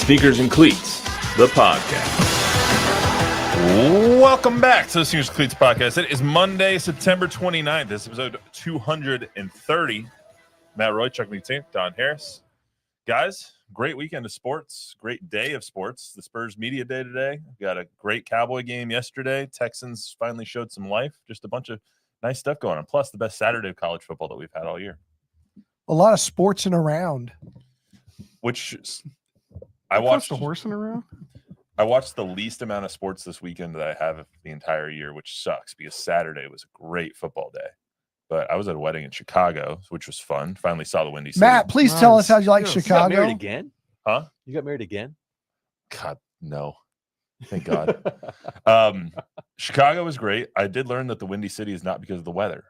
Sneakers and Cleats, the podcast. Welcome back to the Sneakers and Cleats podcast. It is Monday, September 29th. This is episode 230. Matt Roy, Chuck McTeam, Don Harris. Guys, great weekend of sports. Great day of sports. The Spurs media day today. We got a great Cowboy game yesterday. Texans finally showed some life. Just a bunch of nice stuff going on. Plus, the best Saturday of college football that we've had all year. A lot of sports and around. Which I watched the horsing around. I watched the least amount of sports this weekend that I have the entire year, which sucks because Saturday was a great football day. But I was at a wedding in Chicago, which was fun. Finally saw the Windy City. Matt, please tell us how you like Chicago. You got married again? Huh? You got married again? God, no. Thank God. Chicago was great. I did learn that the Windy City is not because of the weather.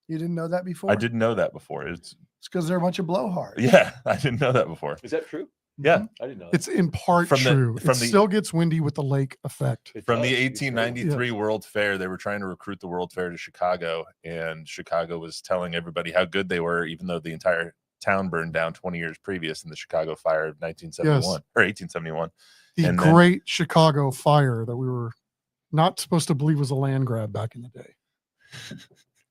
You didn't know that before? I didn't know that before. It's because they're a bunch of blowhards. Yeah, I didn't know that before. Is that true? Yeah. I didn't know. It's in part true. It still gets windy with the lake effect. From the 1893 World Fair, they were trying to recruit the World Fair to Chicago, and Chicago was telling everybody how good they were, even though the entire town burned down 20 years previous in the Chicago fire of 1971 or 1871. The great Chicago fire that we were not supposed to believe was a land grab back in the day.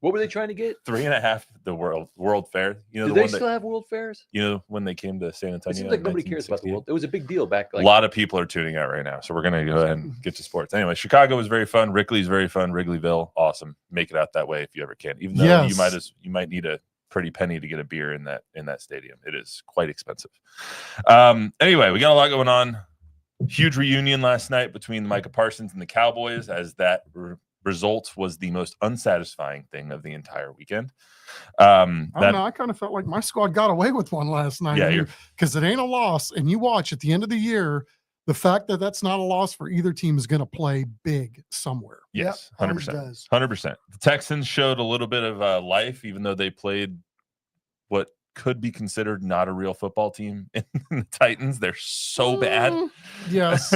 What were they trying to get? 3.5 the World Fair. You know, do they still have World Fairs? You know, when they came to San Antonio. It seems like nobody cares about the World. It was a big deal back. A lot of people are tuning out right now, so we're gonna go ahead and get to sports. Anyway, Chicago was very fun. Wrigley's very fun. Wrigleyville, awesome. Make it out that way if you ever can. Even though you might need a pretty penny to get a beer in that stadium. It is quite expensive. Anyway, we got a lot going on. Huge reunion last night between Micah Parsons and the Cowboys, as that result was the most unsatisfying thing of the entire weekend. I don't know. I kind of felt like my squad got away with one last night. Yeah, because it ain't a loss. And you watch at the end of the year, the fact that that's not a loss for either team is going to play big somewhere. Yes, yep, 100%. 100%. The Texans showed a little bit of life, even though they played what could be considered not a real football team in the Titans. They're so bad. Yes.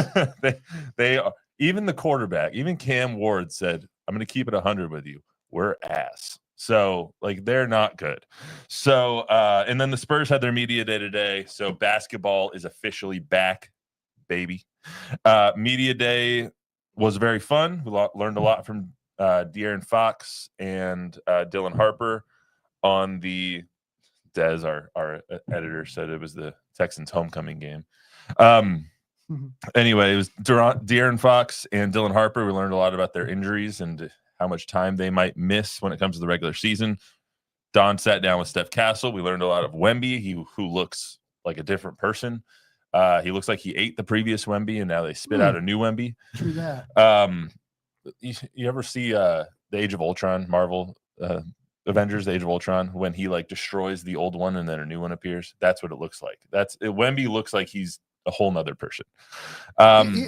they are. Even the quarterback, even Cam Ward said, I'm going to keep it 100 with you. We're ass. So, like, they're not good. So, and then the Spurs had their media day today. So, basketball is officially back, baby. Media day was very fun. We learned a lot from De'Aaron Fox and Dylan Harper on the – Dez, our editor, said it was the Texans' homecoming game. Anyway, it was De'Aaron Fox and Dylan Harper. We learned a lot about their injuries and how much time they might miss when it comes to the regular season. Don sat down with Steph Castle. We learned a lot of Wemby, who looks like a different person. He looks like he ate the previous Wemby, and now they spit out a new Wemby. True that. You ever see the Age of Ultron, Marvel Avengers, the Age of Ultron, when he like destroys the old one and then a new one appears? That's what it looks like. Wemby looks like he's a whole nother person. Am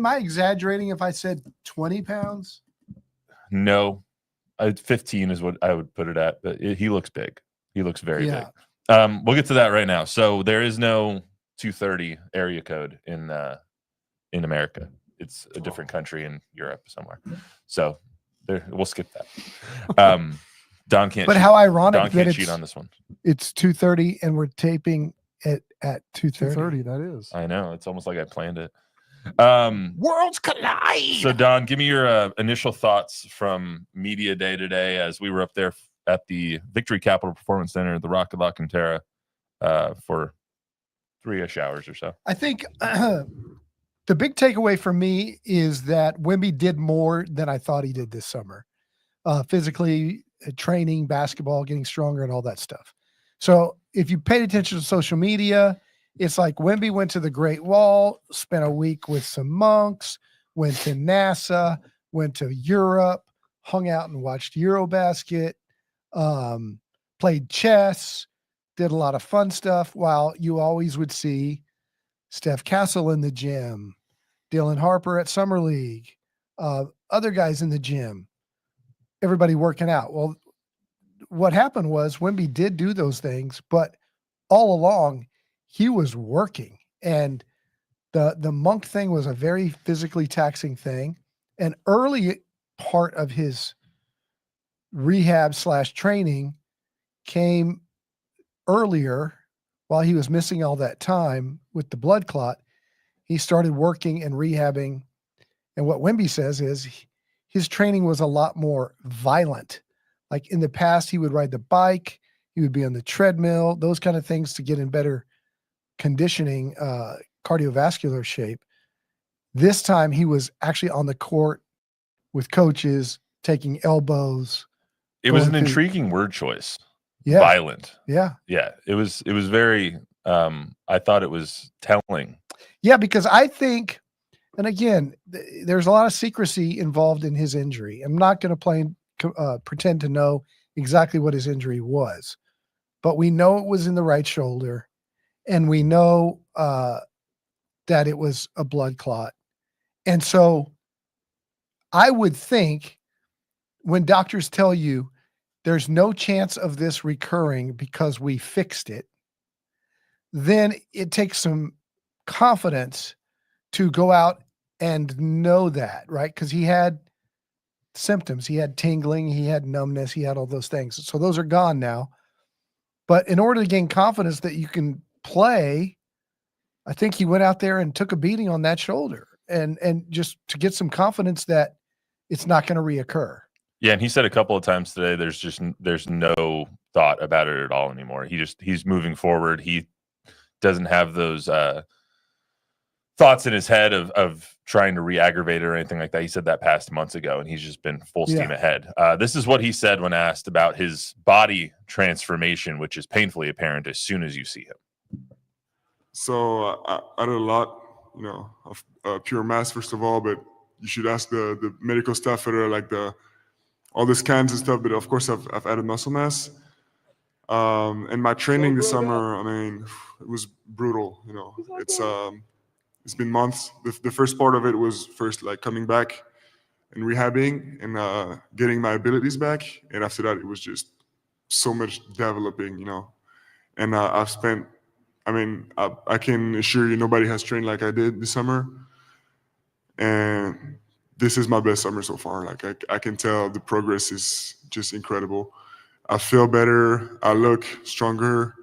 I exaggerating if I said 20 pounds? No, 15 is what I would put it at, but he looks big. He looks very big. We'll get to that right now. So there is no 230 area code in America. It's a different country in Europe somewhere. So we'll skip that. Don can't. But how ironic Don that can't cheat on this one. It's 2:30 and we're taping at 2:30. That is. I know. It's almost like I planned it. Worlds collide. So Don, give me your initial thoughts from media day today, as we were up there at the Victory Capital Performance Center at the Rocket La Cantera for 3-ish hours or so. I think the big takeaway for me is that Wemby did more than I thought he did this summer. Physically, training, basketball, getting stronger, and all that stuff. So if you paid attention to social media, it's like Wemby went to the Great Wall, spent a week with some monks, went to NASA, went to Europe, hung out and watched Eurobasket, played chess, did a lot of fun stuff, while you always would see Steph Castle in the gym, Dylan Harper at Summer League, other guys in the gym, everybody working out. Well, what happened was Wemby did do those things, but all along he was working, and the monk thing was a very physically taxing thing. An early part of his rehab / training came earlier while he was missing all that time with the blood clot. he started working and rehabbing. And what Wemby says is his training was a lot more violent. Like in the past, he would ride the bike, he would be on the treadmill, those kind of things to get in better conditioning, cardiovascular shape. This time he was actually on the court with coaches, taking elbows. It was an going through- intriguing word choice. Yeah. Violent. Yeah. Yeah. It was very, I thought it was telling. Yeah, because I think, and again, there's a lot of secrecy involved in his injury. I'm not going to pretend to know exactly what his injury was, but we know it was in the right shoulder, and we know that it was a blood clot. And so I would think when doctors tell you there's no chance of this recurring because we fixed it, then it takes some confidence to go out and know that, right? Because he had symptoms. He had tingling, he had numbness, he had all those things. So those are gone now. But in order to gain confidence that you can play, I think he went out there and took a beating on that shoulder and just to get some confidence that it's not going to reoccur. Yeah, and he said a couple of times today there's no thought about it at all anymore. He's moving forward. He doesn't have those thoughts in his head of trying to re-aggravate it or anything like that. He said that past months ago, and he's just been full steam ahead. This is what he said when asked about his body transformation, which is painfully apparent as soon as you see him. So I did a lot, of pure mass, first of all, but you should ask the medical staff that are like all the scans and stuff. But of course, I've added muscle mass. And my training this summer, I mean, it was brutal. It's been months. The first part of it was first like coming back and rehabbing and getting my abilities back. And after that, it was just so much developing, And I've spent, I can assure you nobody has trained like I did this summer. And this is my best summer so far. Like I can tell the progress is just incredible. I feel better. I look stronger.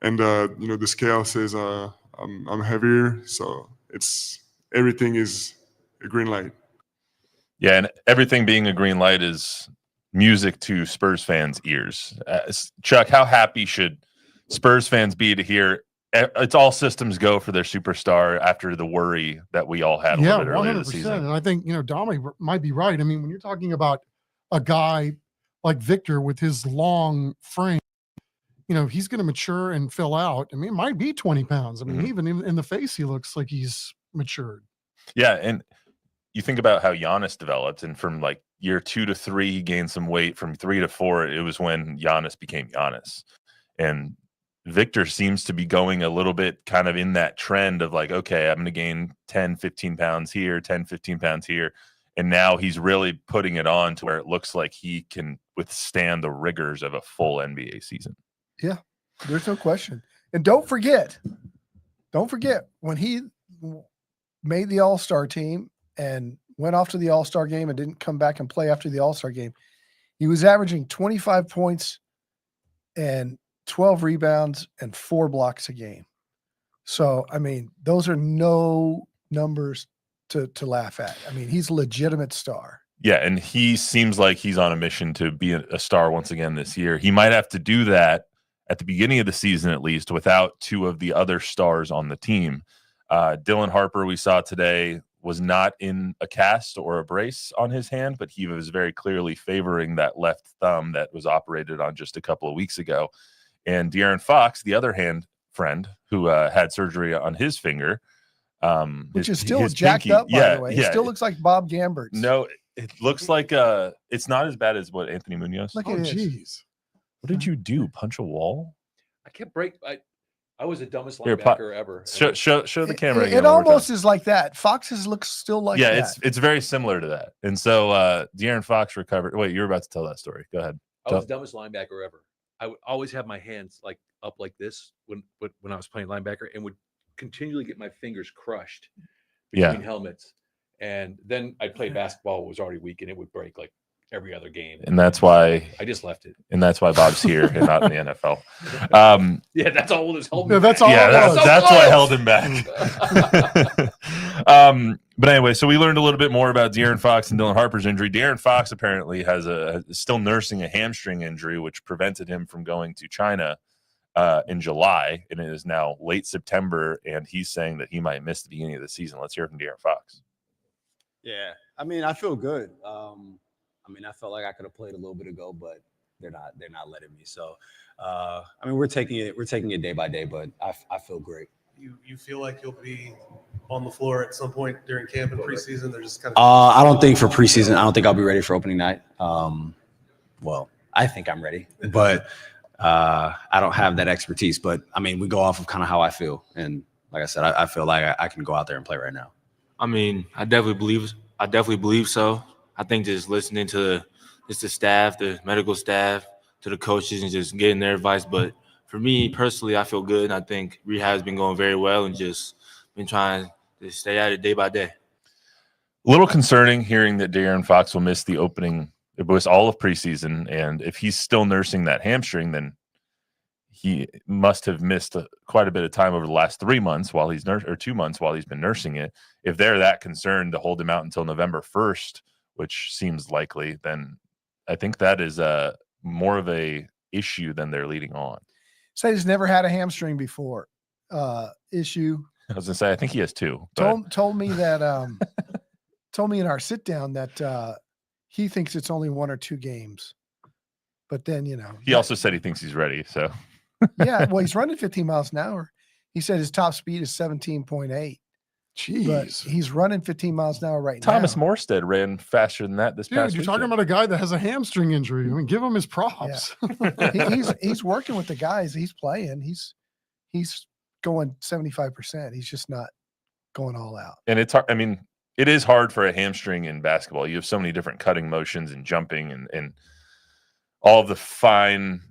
And, the scale says I'm heavier. So everything is a green light. Yeah, and everything being a green light is music to Spurs fans' ears. Chuck, how happy should Spurs fans be to hear it's all systems go for their superstar after the worry that we all had a little bit earlier this season? And I think, Dominic might be right. I mean, when you're talking about a guy like Victor with his long frame, he's going to mature and fill out. I mean, it might be 20 pounds. I mean, even in the face, he looks like he's matured. Yeah, and you think about how Giannis developed, and from like year 2 to 3, he gained some weight. From 3 to 4, it was when Giannis became Giannis. And Victor seems to be going a little bit kind of in that trend of like, okay, I'm going to gain 10, 15 pounds here, 10, 15 pounds here. And now he's really putting it on to where it looks like he can withstand the rigors of a full NBA season. Yeah, there's no question. And don't forget when he made the All-Star team and went off to the All-Star game and didn't come back and play after the All-Star game, he was averaging 25 points and 12 rebounds and 4 blocks a game. So, I mean, those are no numbers to laugh at. I mean, he's a legitimate star. Yeah, and he seems like he's on a mission to be a star once again this year. He might have to do that at the beginning of the season, at least, without 2 of the other stars on the team. Dylan Harper, we saw today, was not in a cast or a brace on his hand, but he was very clearly favoring that left thumb that was operated on just a couple of weeks ago. And De'Aaron Fox, the other hand friend who had surgery on his finger, which is still jacked pinky, up, by the way. It still looks like Bob Gambert's. No, it looks like it's not as bad as what Anthony Munoz. Look at jeez. What did you do? Punch a wall? I kept break. I was the dumbest linebacker ever. Show the camera. It almost is like that. Fox's looks still like that. Yeah, it's very similar to that. And so De'Aaron Fox recovered. Wait, you're about to tell that story. Go ahead. I was the dumbest linebacker ever. I would always have my hands like up like this when I was playing linebacker, and would continually get my fingers crushed between helmets. And then I'd play basketball, was already weak, and it would break like every other game. And that's why I just left it. And that's why Bob's here and not in the NFL. Yeah, that's all that's holding. Yeah, me that's back. all. Yeah, it was. that's So what close. held him back. But anyway, so we learned a little bit more about De'Aaron Fox and Dylan Harper's injury. De'Aaron Fox apparently is still nursing a hamstring injury, which prevented him from going to China in July, and it is now late September, and he's saying that he might miss the beginning of the season. Let's hear from De'Aaron Fox. Yeah, I mean, I feel good. I mean, I felt like I could have played a little bit ago, but they're not letting me. So, I mean, we're taking it day by day, but I feel great. You feel like you'll be on the floor at some point during camp and preseason? They're just kind of. I don't think for preseason. I don't think I'll be ready for opening night. Well, I think I'm ready, but I don't have that expertise. But I mean, we go off of kind of how I feel, and like I said, I feel like I can go out there and play right now. I mean, I definitely believe so. I think just listening to the staff, the medical staff, to the coaches, and just getting their advice. But for me personally, I feel good. And I think rehab's been going very well, and just been trying to stay at it day by day. A little concerning hearing that De'Aaron Fox will miss the opening. It was all of preseason, and if he's still nursing that hamstring, then he must have missed quite a bit of time over the last 3 months while he's 2 months while he's been nursing it. If they're that concerned to hold him out until November 1st, which seems likely, then I think that is more of a issue than they're leading on. So he's never had a hamstring before. Issue. I was gonna say I think he has 2. But Told me that told me in our sit down that he thinks it's only 1 or 2 games. But then, he also said he thinks he's ready. So yeah, well, he's running 15 miles an hour. He said his top speed is 17.8. Jeez. But he's running 15 miles an hour right now. Thomas Morstead ran faster than that this Dude, past you're weekend. talking about a guy that has a hamstring injury. I mean, give him his props. He's working with the guys. He's playing. He's going 75%. He's just not going all out. And it's hard. I mean, it is hard for a hamstring in basketball. You have so many different cutting motions and jumping and all of the fine,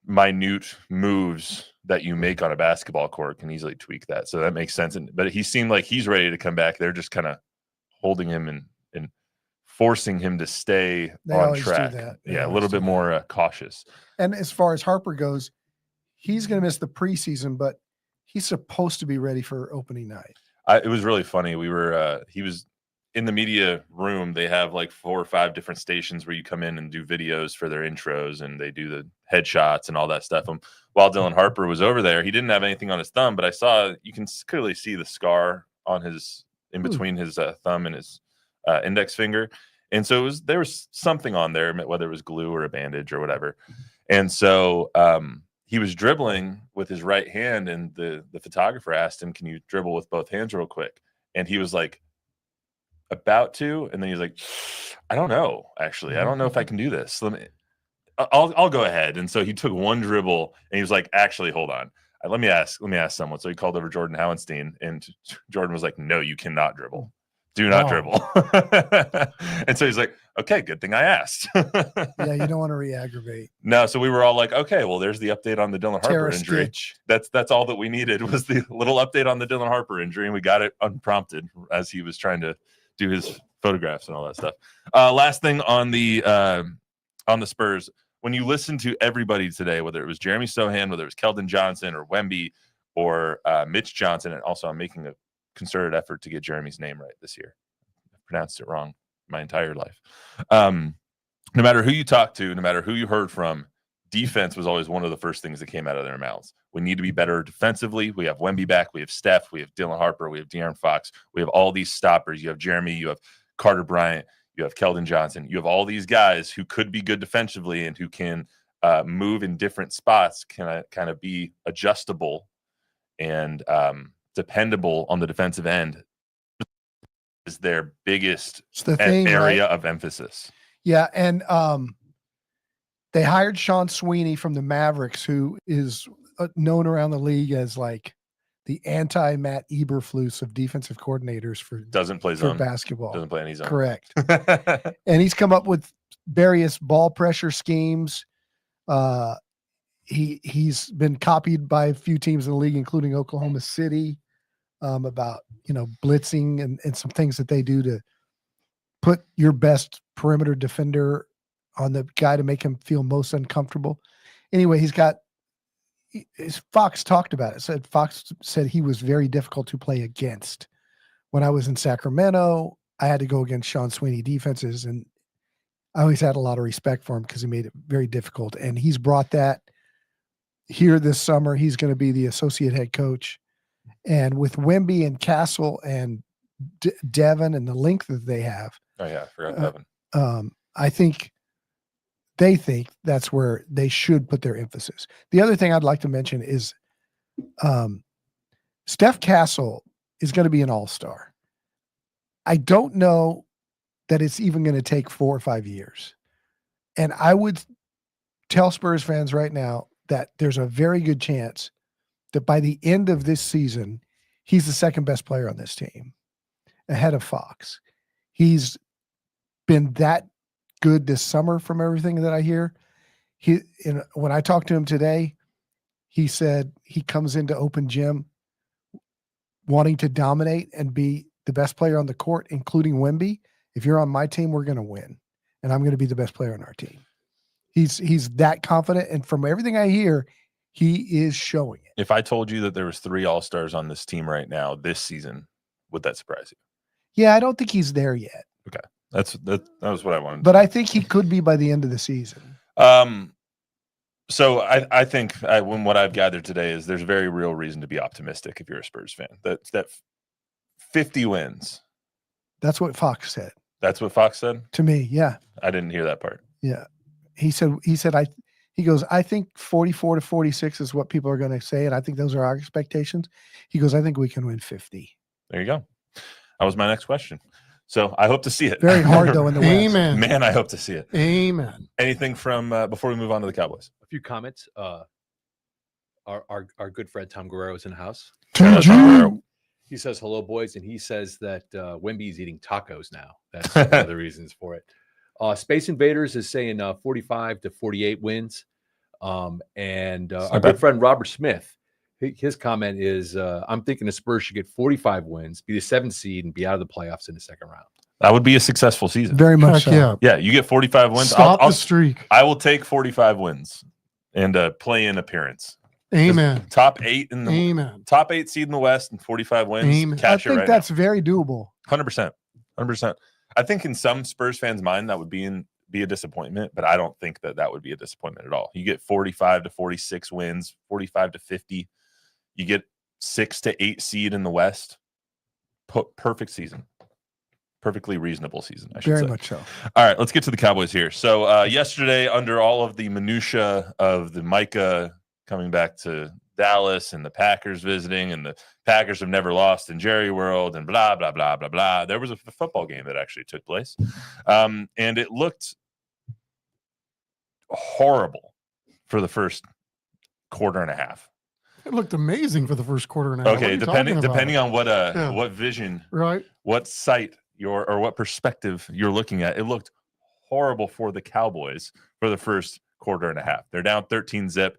minute moves that you make on a basketball court can easily tweak that. So that makes sense. But he seemed like he's ready to come back. They're just kind of holding him and forcing him to stay on track. Yeah, a little bit more cautious. And as far as Harper goes, he's going to miss the preseason, but he's supposed to be ready for opening night. It was really funny. He was in the media room. They have like 4 or 5 different stations where you come in and do videos for their intros, and they do the headshots and all that stuff. And while Dylan Harper was over there, he didn't have anything on his thumb, but you can clearly see the scar on in between his thumb and his index finger. And so there was something on there, whether it was glue or a bandage or whatever. And so he was dribbling with his right hand, and the photographer asked him, "Can you dribble with both hands real quick?" And he was like, about to, and then he's like, "I don't know, actually. I don't know if I can do this. I'll go ahead." And so he took one dribble, and he was like, "Actually, hold on. Let me ask someone." So he called over Jordan Howenstein, and Jordan was like, "No, you cannot dribble. Do not dribble." And so he's like, "Okay, good thing I asked." Yeah, you don't want to re-aggravate. No, so we were all like, "Okay, well, there's the update on the Dylan Harper injury." Stitch. That's all that we needed was the little update on the Dylan Harper injury, and we got it unprompted as he was trying to do his photographs and all that stuff. Last thing on the Spurs, when you listen to everybody today, whether it was Jeremy Sohan, whether it was Keldon Johnson or Wemby or Mitch Johnson, and also I'm making a concerted effort to get Jeremy's name right this year. I've pronounced it wrong my entire life. No matter who you talk to, no matter who you heard from, defense was always one of the first things that came out of their mouths. We need to be better defensively. We have Wemby back. We have Steph. We have Dylan Harper. We have De'Aaron Fox. We have all these stoppers. You have Jeremy. You have Carter Bryant. You have Keldon Johnson. You have all these guys who could be good defensively and who can move in different spots, can kind of be adjustable and dependable on the defensive end. Is their biggest area of emphasis. Yeah, and they hired Sean Sweeney from the Mavericks, who is known around the league as like the anti-Matt Eberflus of defensive coordinators for basketball. Doesn't play any zone. Correct. And he's come up with various ball pressure schemes. He's been copied by a few teams in the league, including Oklahoma City, about blitzing and some things that they do to put your best perimeter defender on the guy to make him feel most uncomfortable. Anyway, Fox talked about it. Fox said he was very difficult to play against. When I was in Sacramento, I had to go against Sean Sweeney defenses, and I always had a lot of respect for him because he made it very difficult. And he's brought that here this summer. He's going to be the associate head coach. And with Wemby and Castle and Devin and the length that they have. Oh, yeah. I forgot Devin. I think they think that's where they should put their emphasis. The other thing I'd like to mention is Steph Castle is going to be an all-star. I don't know that it's even going to take 4 or 5 years. And I would tell Spurs fans right now that there's a very good chance that by the end of this season, he's the second best player on this team, ahead of Fox. He's been that good this summer from everything that I hear. When I talked to him today, he said he comes into open gym wanting to dominate and be the best player on the court, including Wemby. If you're on my team, we're going to win, and I'm going to be the best player on our team. He's that confident, and from everything I hear, he is showing it. If I told you that there was 3 all-stars on this team right now this season, would that surprise you? Yeah, I don't think he's there yet. Okay. That was what I wanted. But I think he could be by the end of the season. So I think when what I've gathered today is there's very real reason to be optimistic if you're a Spurs fan. That 50 wins. That's what Fox said. That's what Fox said? To me, yeah. I didn't hear that part. Yeah. He goes, I think 44 to 46 is what people are going to say, and I think those are our expectations. He goes, I think we can win 50. There you go. That was my next question. So I hope to see it. Very hard, though, in the West. Amen. Man, I hope to see it. Amen. Anything from before we move on to the Cowboys? A few comments. Our good friend Tom Guerrero is in the house. He says, hello, boys. And he says that Wemby is eating tacos now. That's one of the reasons for it. Space Invaders is saying 45 to 48 wins. And our good friend Robert Smith, his comment is, I'm thinking the Spurs should get 45 wins, be the 7th seed, and be out of the playoffs in the second round. That would be a successful season. Very much so. Yeah. Yeah, you get 45 wins. Stop the streak. I will take 45 wins and a play-in appearance. Amen. Top 8 in the Amen. top 8 seed in the West and 45 wins. Amen. I think that's very doable. 100%. 100%. I think in some Spurs fans' mind that would be a disappointment, but I don't think that would be a disappointment at all. You get 45 to 46 wins, 45 to 50. You get 6 to 8 seed in the West. Perfect season. Perfectly reasonable season, I should say. Very much so. All right, let's get to the Cowboys here. So yesterday, under all of the minutia of the Micah coming back to Dallas and the Packers visiting, and the Packers have never lost in Jerry World and blah, blah, blah, blah, blah. There was a football game that actually took place. And it looked horrible for the first quarter and a half. It looked amazing for the first quarter and a half. Okay, depending on what vision, right, what sight or what perspective you're looking at, it looked horrible for the Cowboys for the first quarter and a half. They're down 13-zip.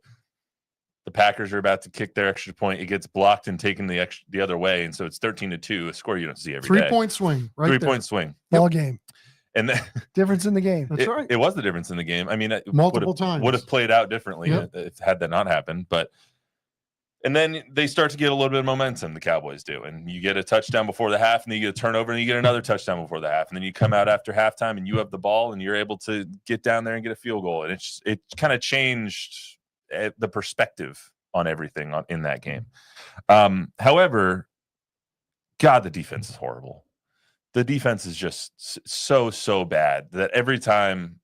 The Packers are about to kick their extra point. It gets blocked and taken the other way, and so it's 13-2, a score you don't see every day. 3-point swing, right? 3-point swing, ball game, and then, difference in the game. That's right. It was the difference in the game. I mean, it multiple times would have played out differently if had that not happened. And then they start to get a little bit of momentum. The Cowboys do, and you get a touchdown before the half, and then you get a turnover, and you get another touchdown before the half, and then you come out after halftime, and you have the ball, and you're able to get down there and get a field goal, and it kind of changed the perspective on everything in that game. However, God, the defense is horrible. The defense is just so bad that every time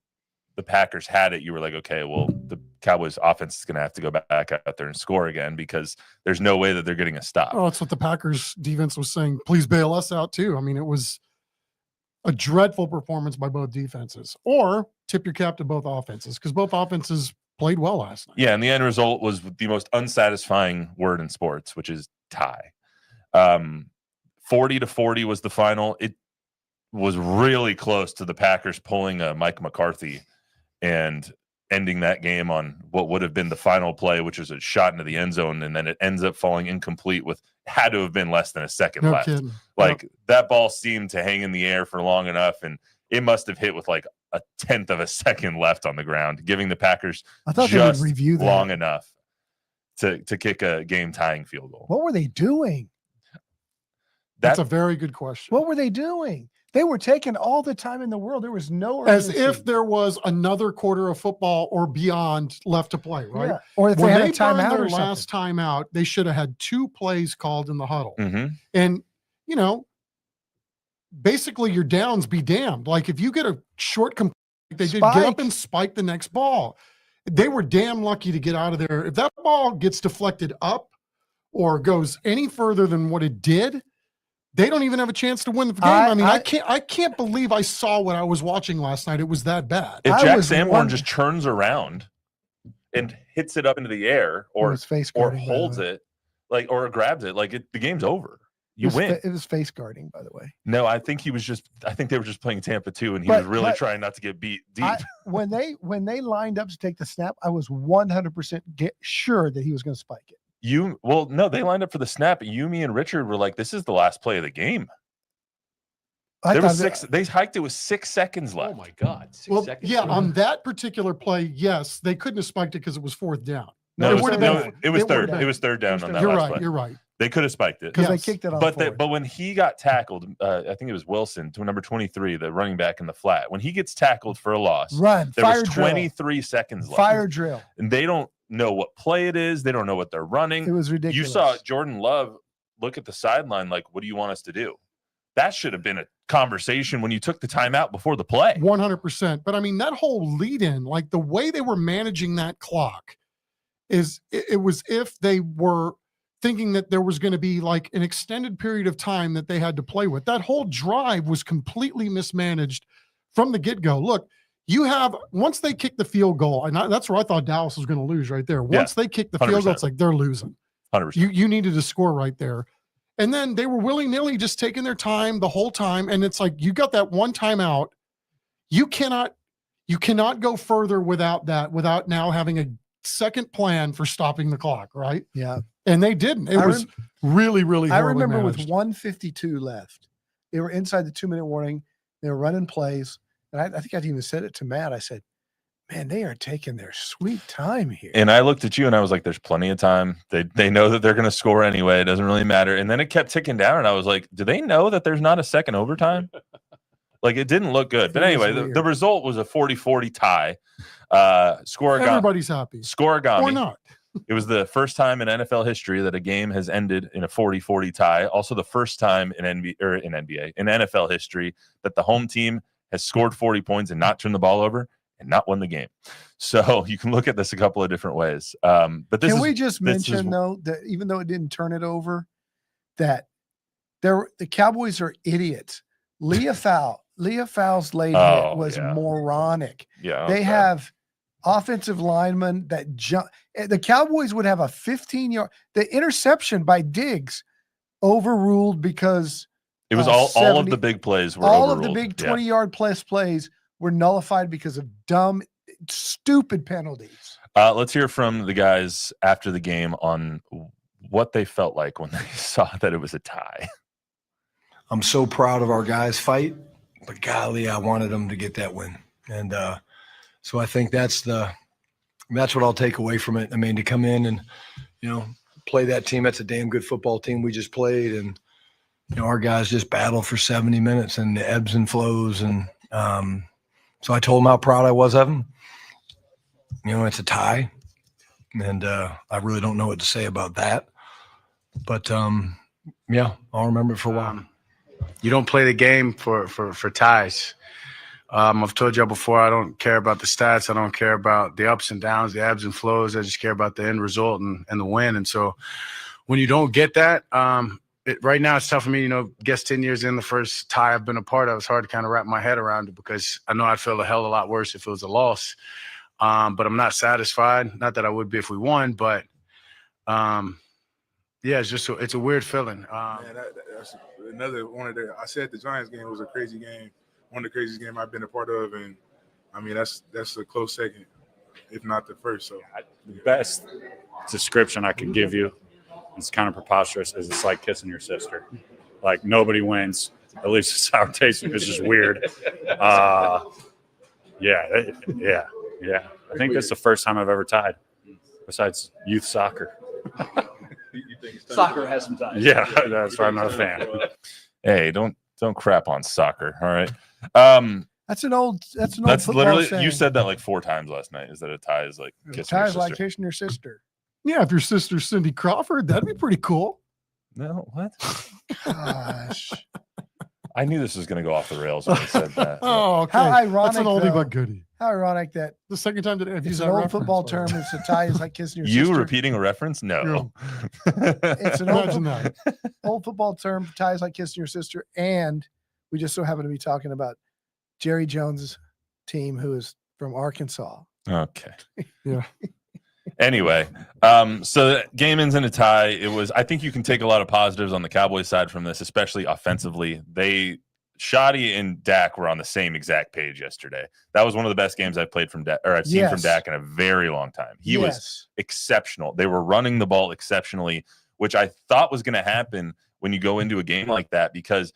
the Packers had it, you were like, okay, well, the Cowboys offense is going to have to go back out there and score again because there's no way that they're getting a stop. Oh, that's what the Packers defense was saying. Please bail us out too. I mean, it was a dreadful performance by both defenses, or tip your cap to both offenses because both offenses played well last night. Yeah, and the end result was the most unsatisfying word in sports, which is tie. 40-40 was the final. It was really close to the Packers pulling a Mike McCarthy and ending that game on what would have been the final play, which was a shot into the end zone, and then it ends up falling incomplete with had to have been less than a second left. Kidding. Like that ball seemed to hang in the air for long enough, and it must have hit with like a tenth of a second left on the ground, giving the Packers I thought they would review that long enough to kick a game-tying field goal. What were they doing? That's a very good question. What were they doing? They were taking all the time in the world. There was no as urgency. if there was another quarter of football or beyond left to play, right? Yeah. Or if when they had they a timeout burned their or last timeout, they should have had 2 plays called in the huddle. Mm-hmm. And basically your downs be damned. Like if you get a short they did, get up and spike the next ball. They were damn lucky to get out of there. If that ball gets deflected up or goes any further than what it did, they don't even have a chance to win the game. I can't believe I saw what I was watching last night. It was that bad. If Jack Sanborn just turns around and hits it up into the air or holds it, or grabs it, the game's over. You win. It was face guarding, by the way. No, I think they were just playing Tampa 2, and he was really trying not to get beat deep. When they lined up to take the snap, I was 100% sure that he was going to spike it. No, they lined up for the snap. Me and Richard were like, "This is the last play of the game." There was 6. They hiked it with 6 seconds left. Oh my God! 6 seconds. Yeah, on that particular play, yes, they couldn't have spiked it because it was 4th down. No, it was third. It was third down on that last play. You're right. They could have spiked it because they kicked it off. But when he got tackled, I think it was Wilson, to number 23, the running back in the flat. When he gets tackled for a loss, there was 23 seconds left. Fire drill, and they don't know what play it is. They don't know what they're running. It was ridiculous. You saw Jordan Love look at the sideline like, "What do you want us to do?" That should have been a conversation when you took the timeout before the play. 100%. But I mean, that whole lead-in, the way they were managing that clock, it was if they were thinking that there was going to be an extended period of time that they had to play with. That whole drive was completely mismanaged from the get-go. Look, once they kick the field goal, and that's where I thought Dallas was going to lose right there. Once they kick the field goal, it's they're losing. 100%. You needed to score right there. And then they were willy-nilly just taking their time the whole time. And it's you got that one timeout. You cannot go further without now having a second plan for stopping the clock, right? Yeah. And they didn't. It was really, really I remember managed. with 1:52 left, they were inside the 2-minute warning. They were running plays. And I think I even said it to Matt. I said, man, they are taking their sweet time here. And I looked at you and I was like, there's plenty of time. They know that they're going to score anyway. It doesn't really matter. And then it kept ticking down. And I was like, do they know that there's not a second overtime? It didn't look good. But anyway, the result was a 40-40 tie. Everybody's happy. Scorigami. Or not. It was the first time in NFL history that a game has ended in a 40-40 tie. Also the first time in NFL history that the home team has scored 40 points and not turned the ball over and not won the game. So you can look at this a couple of different ways. But we just mention though that even though it didn't turn it over, that the Cowboys are idiots. Leah Fowle's late hit was moronic. Yeah, they have offensive linemen that jump. The Cowboys would have a 15-yard. The interception by Diggs overruled because it was all of the big plays were all overruled. of the big 20-yard plus plays were nullified because of dumb, stupid penalties. Let's hear from the guys after the game on what they felt like when they saw that it was a tie. I'm so proud of our guys' fight, but golly, I wanted them to get that win. And so I think that's what I'll take away from it. I mean, to come in and, play that team, that's a damn good football team we just played. And, our guys just battled for 70 minutes and the ebbs and flows. And so I told them how proud I was of them. It's a tie. And I really don't know what to say about that. But, I'll remember it for a while. You don't play the game for ties. I've told y'all before, I don't care about the stats. I don't care about the ups and downs, the ebbs and flows. I just care about the end result and the win. And so when you don't get that, right now it's tough for me, guess 10 years in, the first tie I've been a part of, it's hard to kind of wrap my head around it because I know I'd feel a hell of a lot worse if it was a loss. But I'm not satisfied. Not that I would be if we won, but it's a weird feeling. That's another one of the. I said the Giants game was a crazy game, one of the craziest games I've been a part of, and I mean that's a close second, if not the first. So the best description I could give you, it's kind of preposterous, is it's like kissing your sister. Like nobody wins. At least the sour taste is just weird. Yeah. I think that's the first time I've ever tied, besides youth soccer. Soccer has some time. Yeah, that's why I'm not a fan. Hey, don't crap on soccer. All right. That's an old That's football literally saying. you said that like 4 times last night. Is that a tie is like kissing your Ties sister? like kissing your sister. Yeah, if your sister's Cindy Crawford, that'd be pretty cool. No, what? Gosh. I knew this was going to go off the rails when I said that. Oh, okay. How ironic. That's an oldie though. but goodie. How ironic that The second time today I've it's used an that old reference, football by the way. term. It's a tie is like kissing your You sister. repeating a reference? No. It's an old, Imagine that. old football term, ties like kissing your sister. And we just so happen to be talking about Jerry Jones' team, who is from Arkansas. Okay. Yeah. Anyway, so the game ends in a tie. I think you can take a lot of positives on the Cowboys side from this, especially offensively. Shoddy and Dak were on the same exact page yesterday. That was one of the best games I've played from Dak, or I've seen from Yes. Dak in a very long time. He was Yes. exceptional. They were running the ball exceptionally, which I thought was going to happen when you go into a game like that, because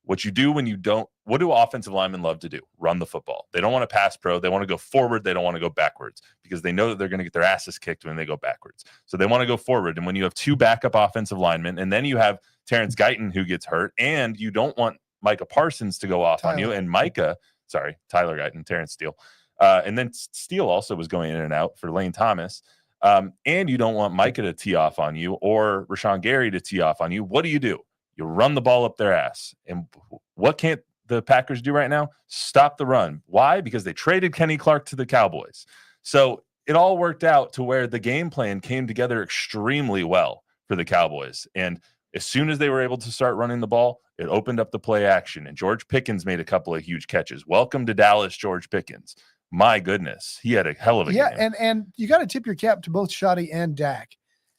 what you do when you don't, what do offensive linemen love to do? Run the football. They don't want to pass pro. They want to go forward. They don't want to go backwards because they know that they're going to get their asses kicked when they go backwards. So they want to go forward. And when you have 2 backup offensive linemen, and then you have Terrence Guyton who gets hurt, and you don't want Micah Parsons to go off on you, and Tyler Guyton, Terrence Steele. And then Steele also was going in and out for Lane Thomas. And you don't want Micah to tee off on you or Rashawn Gary to tee off on you. What do? You run the ball up their ass. And what can't the Packers do right now? Stop the run. Why? Because they traded Kenny Clark to the Cowboys. So it all worked out to where the game plan came together extremely well for the Cowboys. And as soon as they were able to start running the ball, it opened up the play action. And George Pickens made a couple of huge catches. Welcome to Dallas, George Pickens. My goodness, he had a hell of a game. And you got to tip your cap to both Shoddy and Dak.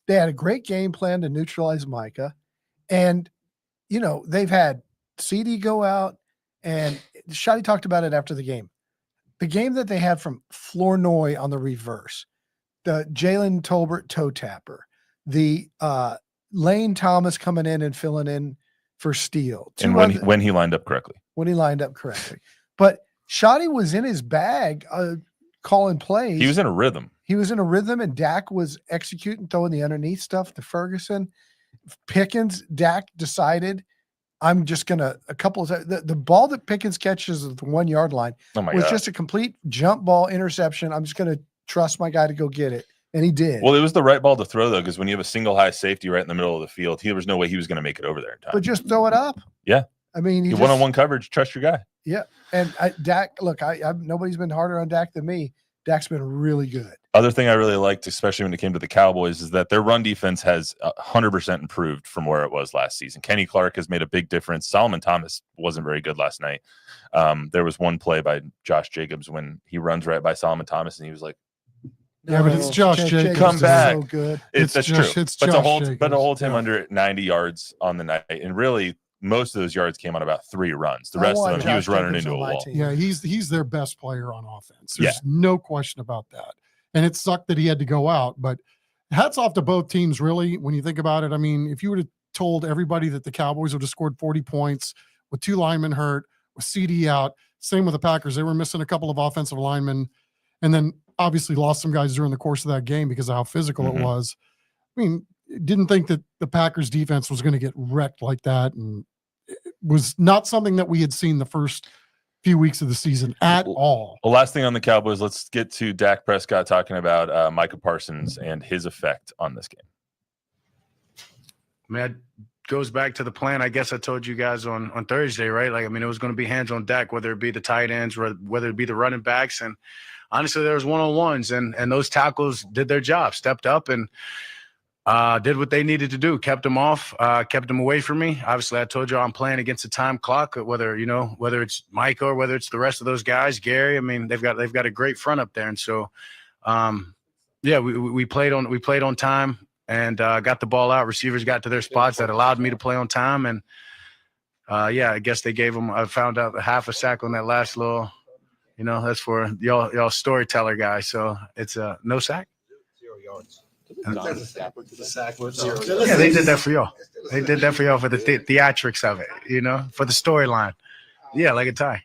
They had a great game plan to neutralize Micah. And, they've had CD go out, and Shoddy talked about it after the game. The game that they had from Flournoy on the reverse, the Jalen Tolbert toe tapper, the Lane Thomas coming in and filling in for Steele. And when he lined up correctly. When he lined up correctly. But Shoddy was in his bag calling plays. He was in a rhythm. And Dak was executing, throwing the underneath stuff to Ferguson. Pickens, Dak decided, I'm just going to the ball that Pickens catches at the 1 yard line was just a complete jump ball interception. I'm just going to trust my guy to go get it. And he did. Well, it was the right ball to throw, though, because when you have a single high safety right in the middle of the field, there was no way he was going to make it over there in time. But just throw it up. Yeah. I mean, you one-on-one coverage, trust your guy. Yeah. And Dak, look, nobody's been harder on Dak than me. Dak's been really good. Other thing I really liked, especially when it came to the Cowboys, is that their run defense has 100% improved from where it was last season. Kenny Clark has made a big difference. Solomon Thomas wasn't very good last night. There was one play by Josh Jacobs when he runs right by Solomon Thomas, and he was like, yeah, but it's Josh Jacobs. Come back. So good. That's true. It's but Josh to hold him under 90 yards on the night, and really most of those yards came on about 3 runs. The rest of them, he was running into a wall. Yeah, he's their best player on offense. There's no question about that. And it sucked that he had to go out, but hats off to both teams, really, when you think about it. I mean, if you would have told everybody that the Cowboys would have scored 40 points with 2 linemen hurt, with CD out, same with the Packers. They were missing a couple of offensive linemen, and then obviously lost some guys during the course of that game because of how physical it was. I mean, didn't think that the Packers defense was going to get wrecked like that, and it was not something that we had seen the first few weeks of the season at all. Well, last thing on the Cowboys, let's get to Dak Prescott talking about Micah Parsons and his effect on this game. Man, it goes back to the plan. I guess I told you guys on Thursday, right? Like, I mean, it was going to be hands on deck, whether it be the tight ends, or whether it be the running backs. And honestly, there was one-on-ones, and those tackles did their job, stepped up and did what they needed to do, kept them off, kept them away from me. Obviously, I told you I'm playing against a time clock, whether it's Micah or whether it's the rest of those guys, Gary. I mean, they've got a great front up there. And so, we played on time and got the ball out. Receivers got to their spots that allowed me to play on time. And I guess they gave them, I found out, half a sack on that last little, that's for y'all storyteller guys. So it's no sack. 0 yards. Yeah, they did that for y'all. They did that for y'all for the theatrics of it, for the storyline. Yeah, like a tie.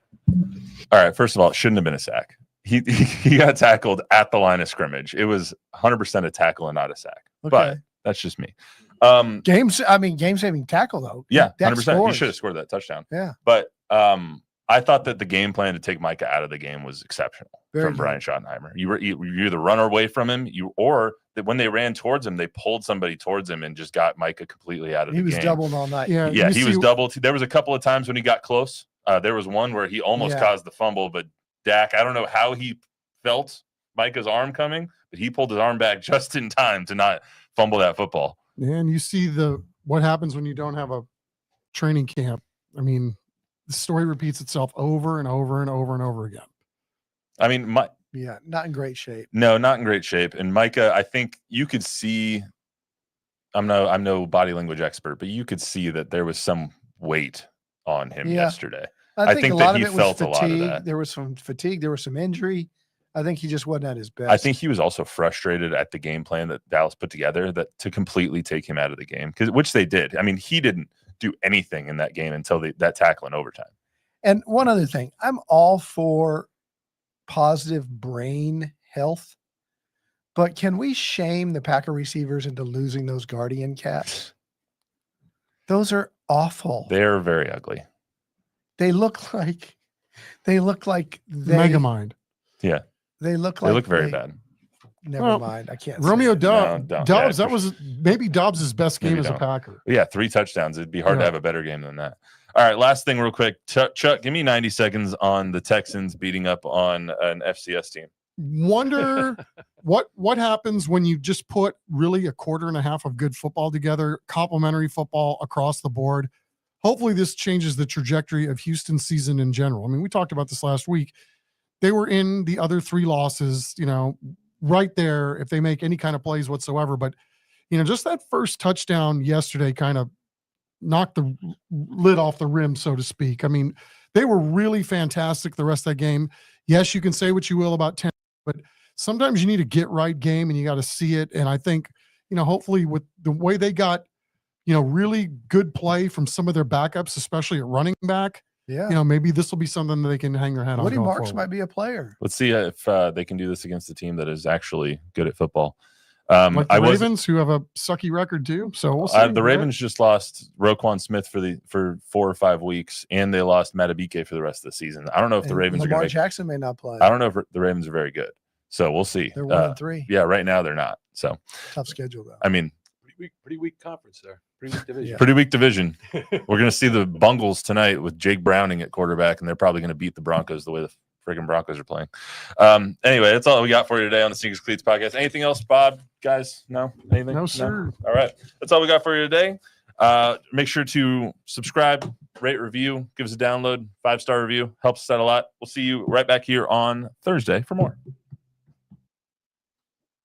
All right. First of all, it shouldn't have been a sack. He got tackled at the line of scrimmage. It was 100% a tackle and not a sack. Okay. But that's just me. Game saving tackle though. Yeah, Dak 100%. scores. He should have scored that touchdown. Yeah. But I thought that the game plan to take Micah out of the game was exceptional from Brian Schottenheimer. You either run away from him, or that when they ran towards him, they pulled somebody towards him and just got Micah completely out of the game. He was doubled all night. Yeah, he was doubled. There was a couple of times when he got close. There was one where he almost caused the fumble, but Dak, I don't know how he felt Micah's arm coming, but he pulled his arm back just in time to not fumble that football. And you see what happens when you don't have a training camp. I mean, the story repeats itself over and over and over and over again. I mean, not in great shape. No, not in great shape. And Micah, I think you could see. I'm no body language expert, but you could see that there was some weight on him yesterday. I think a lot of it was fatigue. A lot of that. There was some fatigue. There was some injury. I think he just wasn't at his best. I think he was also frustrated at the game plan that Dallas put together to completely take him out of the game, which they did. I mean, he didn't do anything in that game until that tackle in overtime. And one other thing, I'm all for positive brain health, but can we shame the Packer receivers into losing those guardian cats? Those are awful. They're very ugly. They look like Megamind. Yeah. They look very bad. Never mind. I can't. Romeo Dobbs. Yeah, that was maybe Dobbs' best game as a Packer. Yeah, 3 touchdowns. It'd be hard to have a better game than that. All right, last thing real quick. Chuck, give me 90 seconds on the Texans beating up on an FCS team. Wonder what happens when you just put really a quarter and a half of good football together, complimentary football across the board. Hopefully this changes the trajectory of Houston's season in general. I mean, we talked about this last week. They were in the other 3 losses, right there if they make any kind of plays whatsoever. But, just that first touchdown yesterday kind of knocked the lid off the rim, so to speak. I mean, they were really fantastic the rest of that game. Yes, you can say what you will about 10, but sometimes you need a get-right game, and you got to see it. And I think, hopefully with the way they got, really good play from some of their backups, especially at running back, maybe this will be something that they can hang their hat on. Woody Marks might be a player. Let's see if they can do this against a team that is actually good at football. Like the Ravens, who have a sucky record too. So we'll see. The Ravens just lost Roquan Smith for 4 or 5 weeks, and they lost Matabike for the rest of the season. I don't know if the Ravens Lamar are going to Jackson may not play. I don't know if the Ravens are very good. So we'll see. They're 1-3. Yeah, right now they're not. So tough schedule though. I mean, pretty weak conference there. Pretty weak division. Pretty weak division. We're going to see the Bungles tonight with Jake Browning at quarterback, and they're probably going to beat the Broncos the way the friggin' Broncos are playing. Anyway, that's all we got for you today on the Sneakers Cleats podcast. Anything else, Bob? Guys? No? Anything? No, sir. No? All right. That's all we got for you today. Make sure to subscribe, rate, review, give us a download, 5-star review. Helps us out a lot. We'll see you right back here on Thursday for more.